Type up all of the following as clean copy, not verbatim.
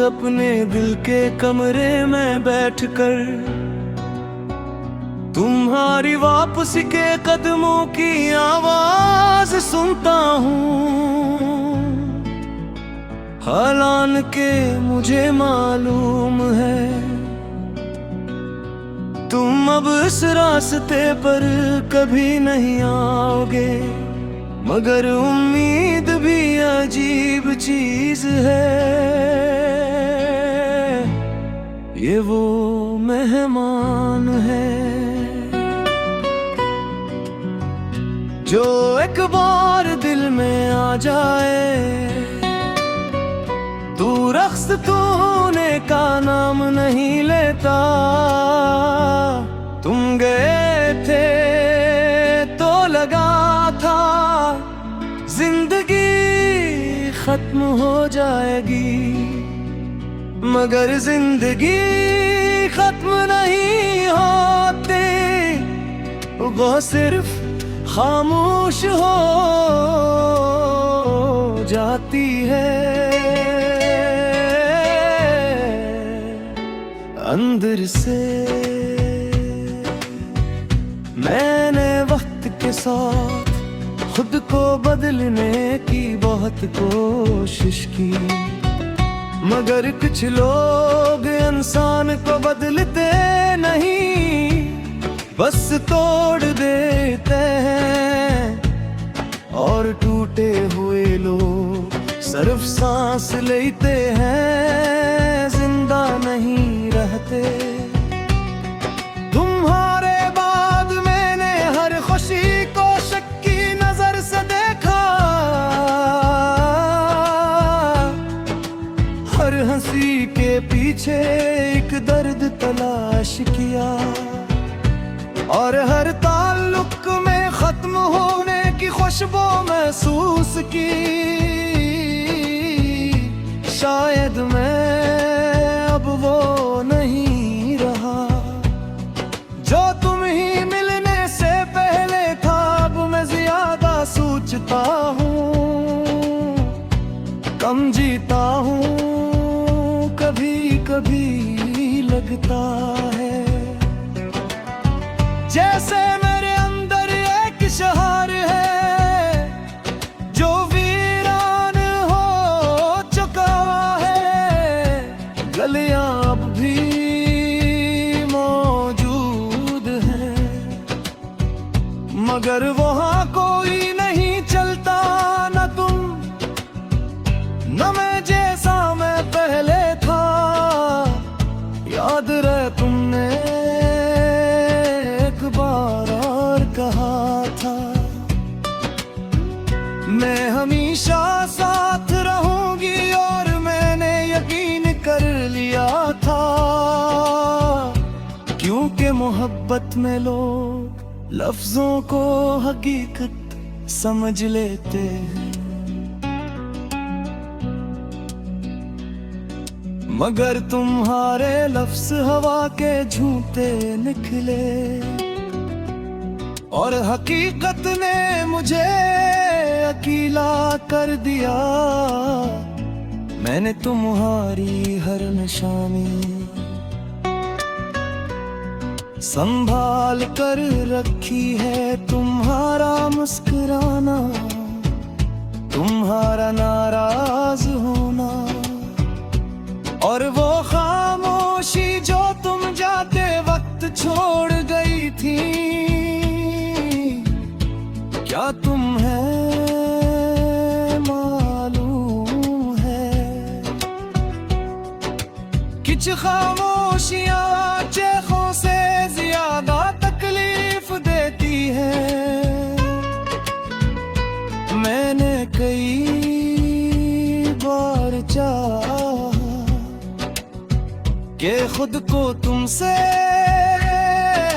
अपने दिल के कमरे में बैठकर तुम्हारी वापसी के कदमों की आवाज सुनता हूँ। हालांकि मुझे मालूम है तुम अब इस रास्ते पर कभी नहीं आओगे, मगर उम्मीद भी अजीब चीज है। ये वो मेहमान है जो एक बार दिल में आ जाए। तू रक्स तू होने का नाम नहीं लेता, तुम गए थे तो लगा था जिंदगी खत्म हो जाएगी, मगर जिंदगी खत्म नहीं होती, वो सिर्फ खामोश हो जाती है। अंदर से मैंने वक्त के साथ खुद को बदलने की बहुत कोशिश की, मगर कुछ लोग इंसान को बदलते नहीं, बस तोड़ देते हैं। और टूटे हुए लोग सिर्फ सांस लेते हैं, जिंदा नहीं रहते। तुम्हारे बाद मैंने हर खुशी को शक की नजर से देखा, हर हंसी के पीछे एक दर्द तलाश किया, और हर ताल्लुक में खत्म होने की खुशबू महसूस की। शायद मैं अब वो नहीं रहा जो तुम ही मिलने से पहले था, अब मैं ज्यादा सोचता हूँ, कम जीता हूँ, कभी कभी लगता है जैसे मेरे अंदर एक शहर है जो वीरान हो चुका है। गलियां अब भी मौजूद हैं, मगर वहाँ कोई नहीं चलता, न तुम न मैं जैसा मैं पहले था। याद रहे तुमने बार और कहा था, मैं हमेशा साथ रहूंगी, और मैंने यकीन कर लिया था, क्योंकि मोहब्बत में लोग लफ्जों को हकीकत समझ लेते हैं, मगर तुम्हारे लफ्ज हवा के झूठे निकले, और हकीकत ने मुझे अकेला कर दिया। मैंने तुम्हारी हर निशानी संभाल कर रखी है, तुम्हारा मुस्कुराना, तुम्हारा नाराज होना, और वो खामोशी जो तुम जाते वक्त छोड़ गई थी। क्या तुम्हें मालूम है कुछ खामोशियां चेखों से ज्यादा तकलीफ देती है। मैंने कई बार चाहा कि खुद को तुमसे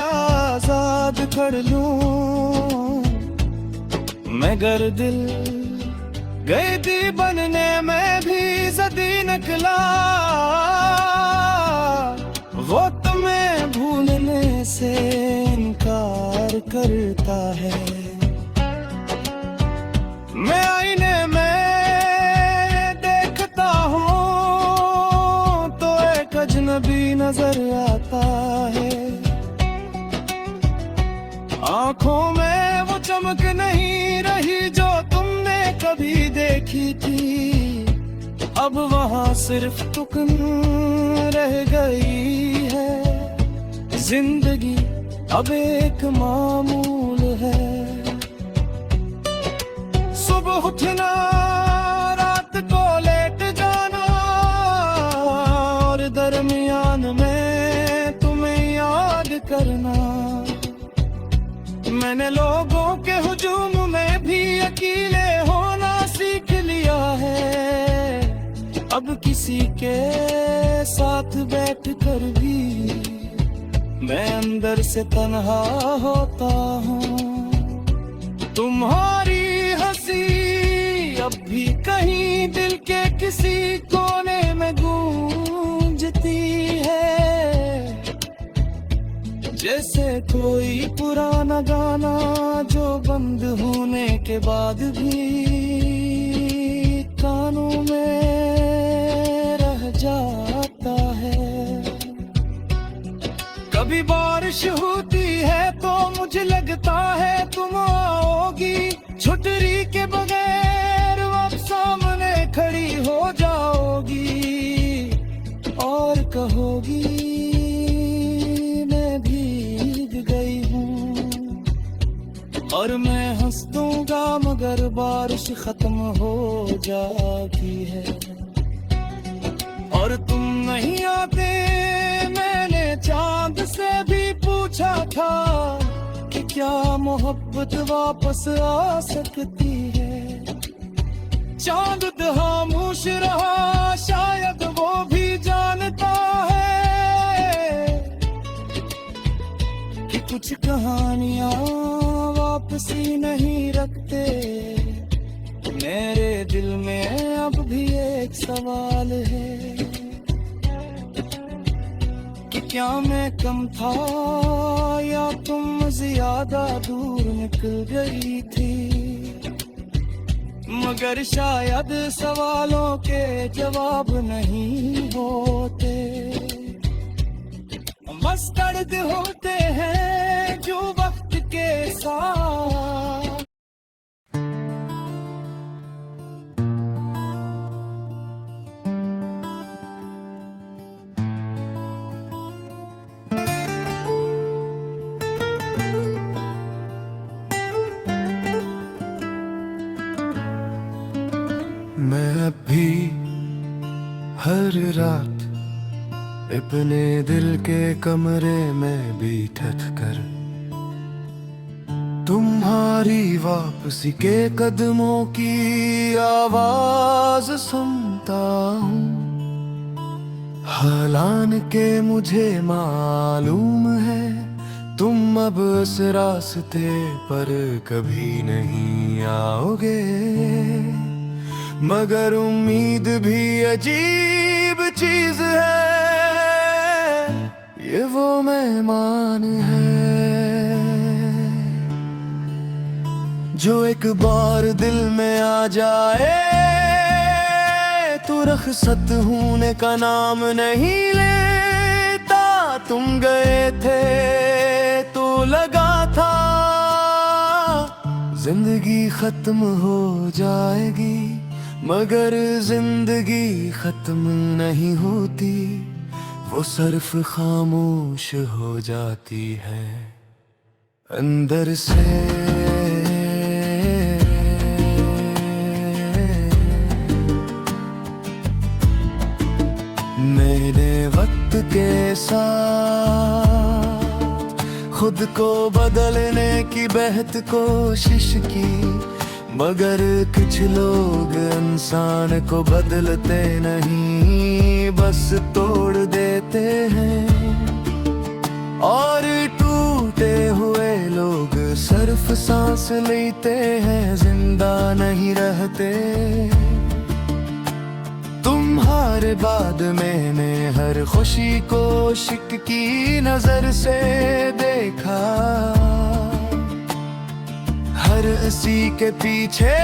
आजाद कर लूं, मगर दिल कैदी बनने में भी ज़दी निकला। वो तुम्हें भूलने से इनकार करता है। मैं आईने में देखता हूँ नजर आता है। आंखों में वो चमक नहीं रही जो तुमने कभी देखी थी, अब वहां सिर्फ तुम रह गई है। जिंदगी अब एक मामूल है, सुबह उठना, रात को लेट जाना, और दरमियान में तुम्हें याद करना। मैंने लोगों के हुजूम में भी अकेले होना सीख लिया है। अब किसी के साथ बैठकर भी मैं अंदर से तन्हा होता हूँ। तुम्हारी हंसी अब भी कहीं दिल के किसी कोने में गूंजती है, जैसे कोई पुराना गाना जो बंद होने के बाद भी कानों में रह जाता है। कभी बारिश होती है तो मुझे लगता है तुम आओगी, छुट्टी के बगैर अब सामने खड़ी हो जाओगी और कहोगी मैं भीग गई हूँ। और मैं हंस दूंगा मगर बारिश खत्म हो जाती है और तुम नहीं आते। मैंने चांद से भी पूछा था कि क्या मोहब्बत वापस आ सकती है। चांद खामोश रहा, शायद वो भी जानता है कि कुछ कहानियां वापसी नहीं रखते। मेरे दिल में अब भी एक सवाल है कि क्या मैं कम था या तुम ज्यादा दूर निकल गई थी। मगर शायद सवालों के जवाब नहीं होते, बस दर्द होते हैं जो वक्त के साथ। मैं अब भी हर रात अपने दिल के कमरे में बैठ कर तुम्हारी वापसी के कदमों की आवाज सुनता हूँ। हालांकि मुझे मालूम है तुम अब इस रास्ते पर कभी नहीं आओगे, मगर उम्मीद भी अजीब चीज है। ये वो मेहमान है जो एक बार दिल में आ जाए तो रखसत होने का नाम नहीं लेता। तुम गए थे तो लगा था जिंदगी खत्म हो जाएगी, मगर जिंदगी खत्म नहीं होती, वो सिर्फ खामोश हो जाती है अंदर से। मैंने वक्त के साथ खुद को बदलने की बेहद कोशिश की, मगर कुछ लोग इंसान को बदलते नहीं, बस तोड़ देते हैं। और टूटे हुए लोग सिर्फ सांस लेते हैं, जिंदा नहीं रहते। तुम्हारे बाद मैंने हर खुशी को इश्क की नजर से देखा, हर इसी के पीछे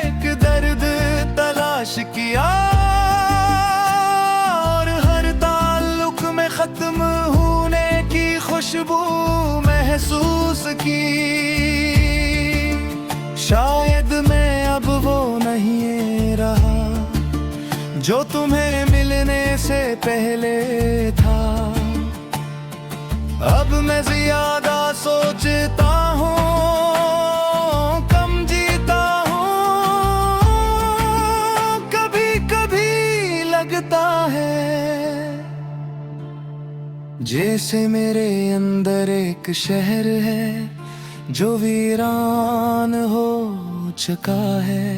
एक दर्द तलाश किया, और खुशबू महसूस की। शायद मैं अब वो नहीं रहा जो तुम्हें मिलने से पहले था। अब मैं ज्यादा सोचता हूँ, कम जीता हूँ। कभी कभी लगता है जैसे मेरे अंदर एक शहर है जो वीरान हो चुका है।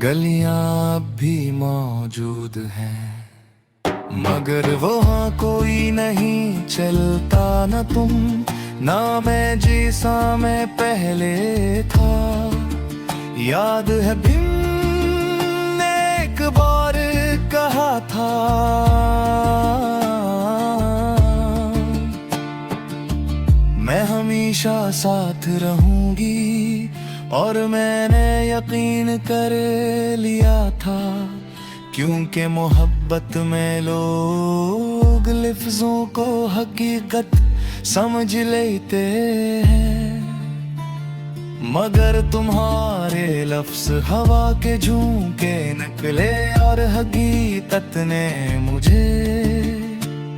गलियां अब भी मौजूद हैं मगर वहाँ कोई नहीं चलता। न तुम ना मैं जैसा मैं पहले था। याद है बिन ने एक बार कहा था, मैं हमेशा साथ रहूंगी। और मैंने यकीन कर लिया था क्योंकि मोहब्बत में लोग लफ्जों को हकीकत समझ लेते हैं। मगर तुम्हारे लफ्ज हवा के झोंके निकले और हकीकत ने मुझे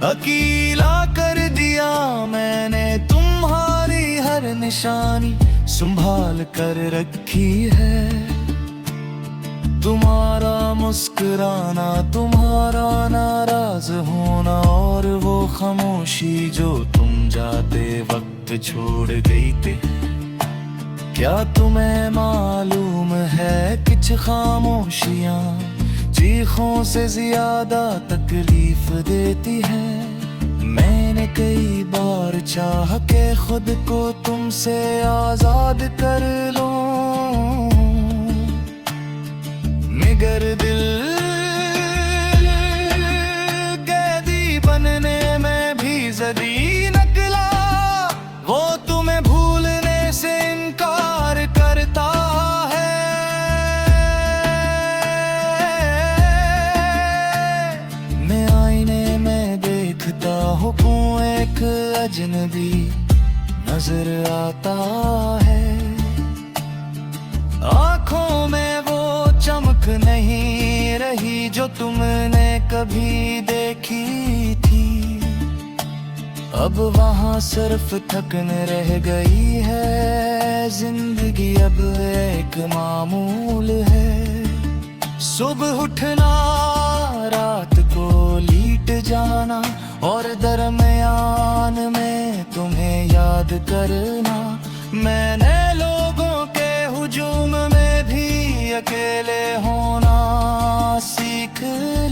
अकेला कर दिया। मैंने तुम्हारी हर निशानी संभाल कर रखी है। तुम्हारा मुस्कुराना, तुम्हारा नाराज होना और वो खामोशी जो तुम जाते वक्त छोड़ गई थी। क्या तुम्हें मालूम है कुछ खामोशियाँ चीखों से ज्यादा तकलीफ देती है। मैंने कई बार चाहा के खुद को तुमसे आजाद कर लूं, मगर दिल कैदी बनने में भी जदी निकला। वो तुम्हें भूलने से इनकार करता है। मैं आईने में देखता हूँ एक अजनबी नजर आता है। आँखों में वो चमक नहीं रही जो तुमने कभी देखी थी। अब वहाँ सिर्फ थकन रह गई है। जिंदगी अब एक मामूल है। सुबह उठना, रात को लीट जाना और दरमियान में तुम्हें याद करना। मैंने लोगों के हुजूम में भी अकेले होना सीख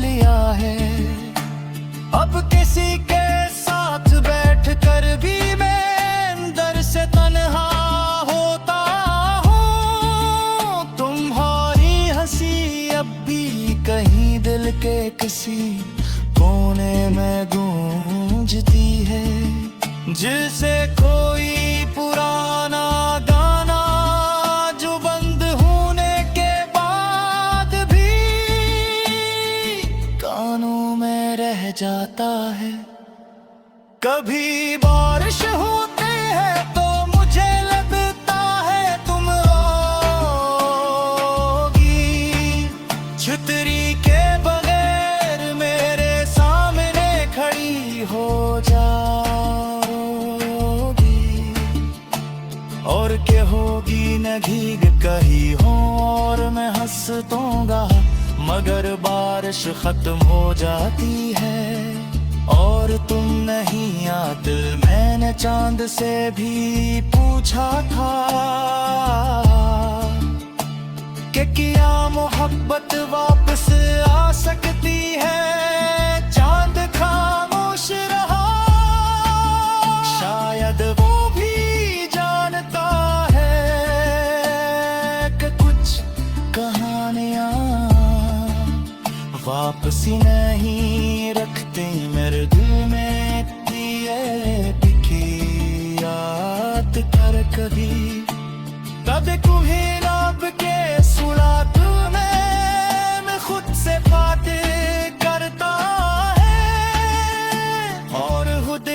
लिया है। अब किसी के साथ बैठ कर भी मैं अंदर से तन्हा होता हूँ। तुम्हारी हंसी अब भी कहीं दिल के किसी कोने में गूंजती है। जिसे कोई पुराना गाना जो बंद होने के बाद भी कानों में रह जाता है। कभी बारिश होती है तो मुझे लगता है तुम आओगी। छतरी के बगैर मेरे सामने खड़ी हो जाओगी। और के होगी न भीग कहीं हो और मैं हंस दूंगा। मगर बारिश खत्म हो जाती है और तुम नहीं आते। मैंने चांद से भी पूछा था कि क्या मोहब्बत वापस आ सकती है। चांद खामोश रहा, शायद वो भी जानता है कि कुछ कहानियां वापसी नहीं रखते मेरे दिल में। याद कर कभी कभी तुम्हें लब के सुला तुम्हें मैं खुद से बातें करता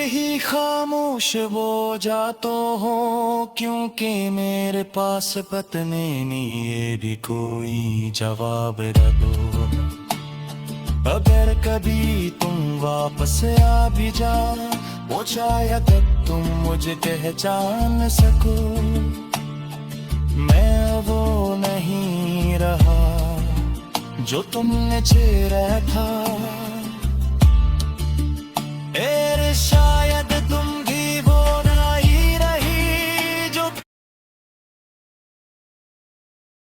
ही खामोश वो जातो हूँ, क्योंकि मेरे पास पतने नहीं भी कोई जवाब न दो। अगर कभी तुम वापस आ भी जा, वो शायद तुम मुझे पहचान सको। मैं वो नहीं रहा जो तुमने चेहरा था।